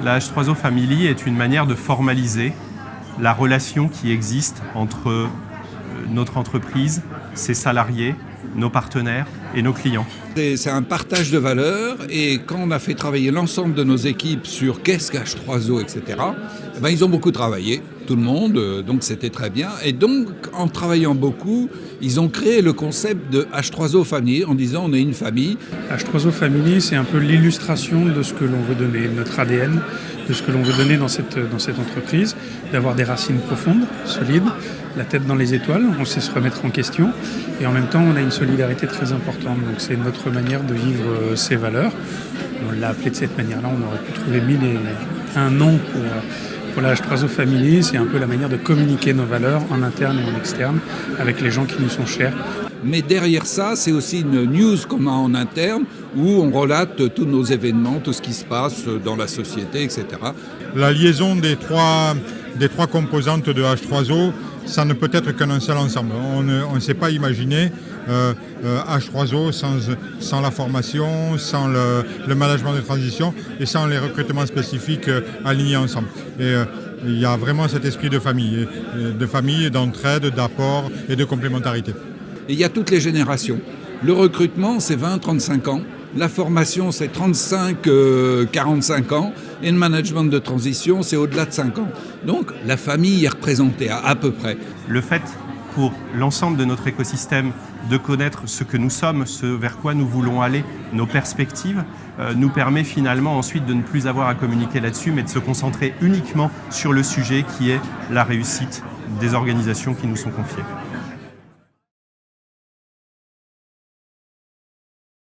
La H3O Family est une manière de formaliser la relation qui existe entre notre entreprise, ses salariés, nos partenaires et nos clients. C'est un partage de valeurs et quand on a fait travailler l'ensemble de nos équipes sur qu'est-ce qu'H3O, etc., ils ont beaucoup travaillé, tout le monde, donc c'était très bien. Et donc, en travaillant beaucoup, ils ont créé le concept de H3O Family en disant on est une famille. H3O Family, c'est un peu l'illustration de ce que l'on veut donner, notre ADN, de ce que l'on veut donner dans cette entreprise, d'avoir des racines profondes, solides, la tête dans les étoiles, on sait se remettre en question et en même temps on a une solidarité très importante. Donc c'est notre manière de vivre ces valeurs. On l'a appelé de cette manière-là, on aurait pu trouver mille et un noms pour la H3O Family. C'est un peu la manière de communiquer nos valeurs en interne et en externe avec les gens qui nous sont chers. Mais derrière ça, c'est aussi une news qu'on a en interne où on relate tous nos événements, tout ce qui se passe dans la société, etc. La liaison des trois composantes de H3O, ça ne peut être qu'un seul ensemble. On ne sait pas imaginer H3O sans la formation, sans le management de transition et sans les recrutements spécifiques alignés ensemble. Et il y a vraiment cet esprit de famille, d'entraide, d'apport et de complémentarité. Et il y a toutes les générations. Le recrutement, c'est 20-35 ans. La formation, c'est 35-45 ans. Et le management de transition, c'est au-delà de 5 ans. Donc, la famille est représentée à peu près. Le fait pour l'ensemble de notre écosystème de connaître ce que nous sommes, ce vers quoi nous voulons aller, nos perspectives, nous permet finalement ensuite de ne plus avoir à communiquer là-dessus, mais de se concentrer uniquement sur le sujet qui est la réussite des organisations qui nous sont confiées.